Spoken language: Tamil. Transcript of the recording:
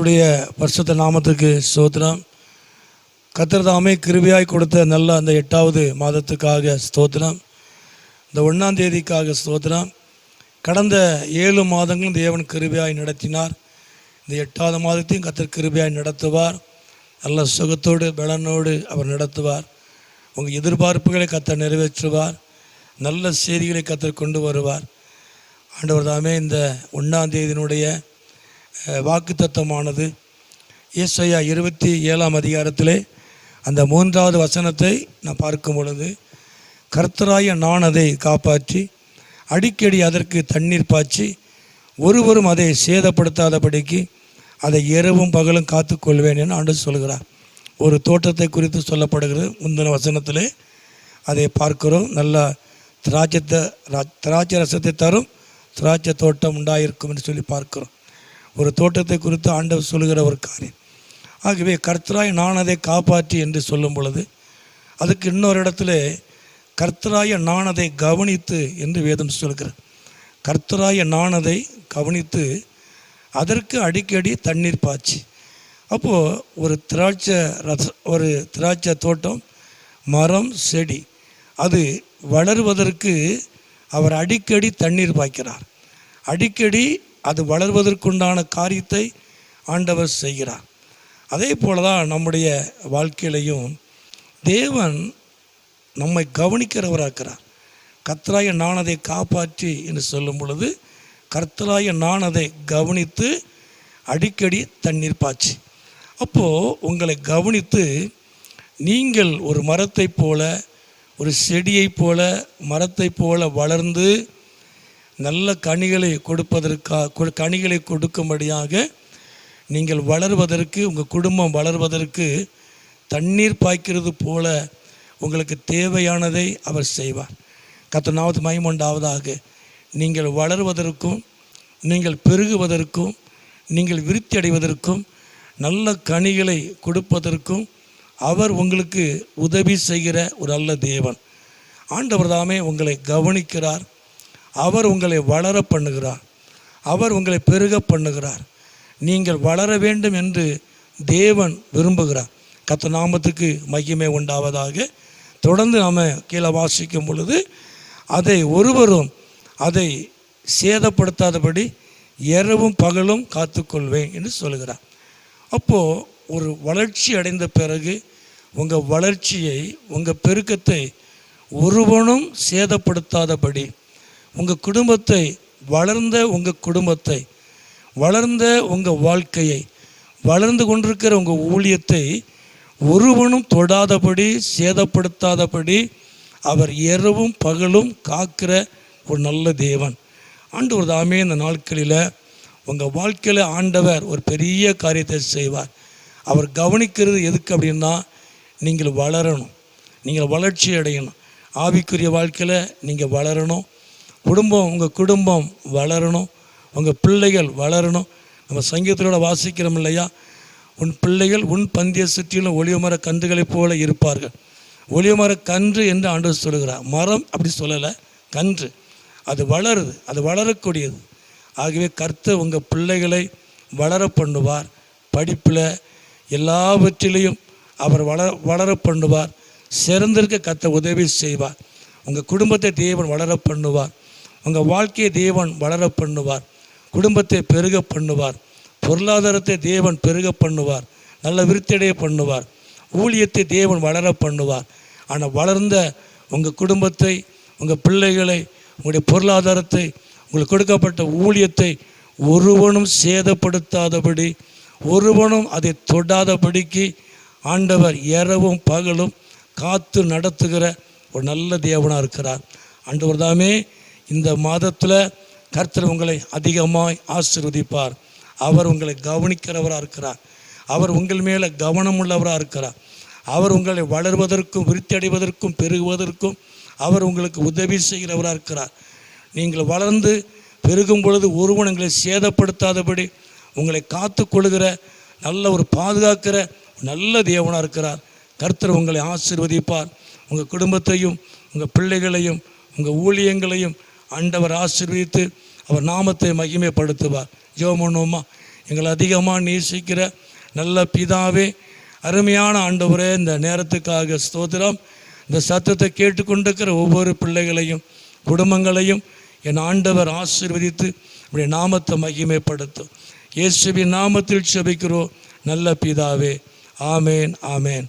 கர்த்தருடைய பரிசுத்த நாமத்துக்கு ஸ்தோத்திரம். கர்த்தர் தாமே கிருபையாய் கொடுத்த நல்ல அந்த 8வது மாதத்துக்காக ஸ்தோத்திரம். இந்த 1ஆம் தேதிக்காக ஸ்தோத்திரம். கடந்த 7 மாதங்களும் தேவன் கிருபையாய் நடத்தினார். இந்த 8வது மாதத்தையும் கர்த்தர் கிருபையாய் நடத்துவார். நல்ல சுகத்தோடு பலனோடு அவர் நடத்துவார். உங்கள் எதிர்பார்ப்புகளை கர்த்தர் நிறைவேற்றுவார். நல்ல செய்திகளை கர்த்தர் கொண்டு வருவார். ஆண்டவர் தாமே இந்த 1ஆம் தேதியினுடைய வாக்குத்தத்தமானது ஏசாயா 27ஆம் அதிகாரத்திலே அந்த 3வது வசனத்தை நான் பார்க்கும் பொழுது, கர்த்தராய நான் அதை காப்பாற்றி அடிக்கடி அதற்கு தண்ணீர் பாய்ச்சி ஒருவரும் அதை சேதப்படுத்தாதபடிக்கு அதை இரவும் பகலும் காத்துக்கொள்வேன் என்று ஆண்டவர் சொல்கிறார். ஒரு தோட்டத்தை குறித்து சொல்லப்படுகிறது. முந்தின வசனத்திலே அதை பார்க்கிறோம். நல்ல திராட்சை ரசத்தை தரும் திராட்சை தோட்டம் உண்டாயிருக்கும் என்று சொல்லி பார்க்கிறோம். ஒரு தோட்டத்தை குறித்து ஆண்டவர் சொல்லுகிற ஒரு காரியம். ஆகவே கர்த்தராய் நான் அதை காப்பாற்றி என்று சொல்லும் பொழுது, அதுக்கு இன்னொரு இடத்துல கர்த்தராய நான் அதை கவனித்து என்று வேதம் சொல்கிறார். கர்த்தராய நான் அதை கவனித்து அதற்கு அடிக்கடி தண்ணீர் பாய்ச்சி. அப்போது ஒரு திராட்சை தோட்டம், மரம், செடி அது வளருவதற்கு அவர் அடிக்கடி தண்ணீர் பாய்க்கிறார். அடிக்கடி அது வளர்வதற்குண்டான காரியத்தை ஆண்டவர் செய்கிறார். அதே போல தான் நம்முடைய வாழ்க்கையிலையும் தேவன் நம்மை கவனிக்கிறவராக்கிறார். கர்த்தராய நான் அதை காப்பாற்றி என்று சொல்லும் பொழுது, கர்த்தராய நான் அதை கவனித்து அடிக்கடி தண்ணீர் பாய்ச்சி. அப்போது உங்களை கவனித்து நீங்கள் ஒரு மரத்தை போல, ஒரு செடியை போல, மரத்தை போல வளர்ந்து நல்ல கனிகளை கொடுக்கும்படியாக நீங்கள் வளர்வதற்கு, உங்கள் குடும்பம் வளர்வதற்கு தண்ணீர் பாய்க்கிறது போல உங்களுக்கு தேவையானதை அவர் செய்வார். கர்த்தர் நாமத்துக்கு மகிமை உண்டாவதாக. நீங்கள் வளர்வதற்கும், நீங்கள் பெருகுவதற்கும், நீங்கள் விருத்தி அடைவதற்கும், நல்ல கனிகளை கொடுப்பதற்கும் அவர் உங்களுக்கு உதவி செய்கிற ஒரு நல்ல தேவன். ஆண்டவர் தாமே உங்களை கவனிக்கிறார். அவர் உங்களை வளர பண்ணுகிறார். அவர் உங்களை பெருக பண்ணுகிறார். நீங்கள் வளர வேண்டும் என்று தேவன் விரும்புகிறார். கர்த்தர் நாமத்துக்கு மகிமை உண்டாவதாக. தொடர்ந்து நாம் கீழே வாசிக்கும் பொழுது, அதை ஒருவரும் அதை சேதப்படுத்தாதபடி இரவும் பகலும் காத்துக்கொள்வேன் என்று சொல்கிறார். அப்போது ஒரு வளர்ச்சி அடைந்த பிறகு உங்கள் வளர்ச்சியை, உங்கள் பெருக்கத்தை ஒருவனும் சேதப்படுத்தாதபடி, உங்கள் குடும்பத்தை, வளர்ந்த உங்கள் குடும்பத்தை, வளர்ந்த உங்கள் வாழ்க்கையை, வளர்ந்து கொண்டிருக்கிற உங்கள் ஊழியத்தை ஒருவனும் தொடாதபடி, சேதப்படுத்தாதபடி அவர் இரவும் பகலும் காக்கிற ஒரு நல்ல தேவன். ஆண்டவர் தாமே இந்த நாட்களில் உங்கள் வாழ்க்கையில் ஆண்டவர் ஒரு பெரிய காரியத்தை செய்வார். அவர் கவனிக்கிறது எதுக்கு அப்படின்னா, நீங்கள் வளரணும், நீங்கள் வளர்ச்சி அடையணும். ஆவிக்குரிய வாழ்க்கையில் நீங்கள் வளரணும். உங்கள் குடும்பம் வளரணும். உங்கள் பிள்ளைகள் வளரணும். நம்ம சங்கீதத்தோடு வாசிக்கிறோம் இல்லையா, உன் பிள்ளைகள் உன் பந்திய சுற்றிலும் ஒளியமர கன்றுகளைப் போல இருப்பார்கள். ஒளியமர கன்று என்று ஆண்டவர் சொல்கிறார். மரம் அப்படி சொல்லலை, கன்று. அது வளருது, அது வளரக்கூடியது. ஆகவே கர்த்தர் உங்கள் பிள்ளைகளை வளர பண்ணுவார். படிப்பில் எல்லாவற்றிலையும் அவர் வளர பண்ணுவார். சிறந்திருக்க கர்த்தர் உதவி செய்வார். உங்கள் குடும்பத்தை தேவன் வளர பண்ணுவார். உங்கள் வாழ்க்கையை தேவன் வளர பண்ணுவார். குடும்பத்தை பெருக பண்ணுவார். பொருளாதாரத்தை தேவன் பெருக பண்ணுவார். நல்ல விருத்தியடைய பண்ணுவார். ஊழியத்தை தேவன் வளர பண்ணுவார். ஆனால் வளர்ந்த உங்கள் குடும்பத்தை, உங்கள் பிள்ளைகளை, உங்களுடைய பொருளாதாரத்தை, உங்களுக்கு கொடுக்கப்பட்ட ஊழியத்தை ஒருவனும் சேதப்படுத்தாதபடி, ஒருவனும் அதை தொடாதபடிக்கு ஆண்டவர் இரவும் பகலும் காத்து நடத்துகிற ஒரு நல்ல தேவனாக இருக்கிறார். ஆண்டவர் தாமே இந்த மாதத்தில் கர்த்தர் உங்களை அதிகமாய் ஆசீர்வதிப்பார். அவர் உங்களை கவனிக்கிறவராக இருக்கிறார். அவர் உங்கள் மேலே கவனமுள்ளவராக இருக்கிறார். அவர் உங்களை வளர்வதற்கும், விருத்தி அடைவதற்கும், பெருகுவதற்கும் அவர் உங்களுக்கு உதவி செய்கிறவராக இருக்கிறார். நீங்கள் வளர்ந்து பெருகும் பொழுது ஒருவன் உங்களை சேதப்படுத்தாதபடி உங்களை காத்து கொள்கிற நல்ல ஒரு பாதுகாக்கிற நல்ல தேவனாக இருக்கிறார். கர்த்தர் உங்களை ஆசீர்வதிப்பார். உங்கள் குடும்பத்தையும், உங்கள் பிள்ளைகளையும், உங்கள் ஊழியங்களையும் ஆண்டவர் ஆசீர்வதித்து அவர் நாமத்தை மகிமைப்படுத்துவார். ஜெபம் பண்ணுவோமா? எங்களை அதிகமாக நேசிக்கிற நல்ல பிதாவே, அருமையான ஆண்டவரே, இந்த நேரத்துக்காக ஸ்தோத்திரம். இந்த சத்தத்தை கேட்டுக்கொண்டிருக்கிற ஒவ்வொரு பிள்ளைகளையும் குடும்பங்களையும் என் ஆண்டவர் ஆசீர்வதித்து உடைய நாமத்தை மகிமைப்படுத்தும். இயேசுவின் நாமத்தில் ஜெபிக்கிறோம் நல்ல பிதாவே. ஆமேன், ஆமேன்.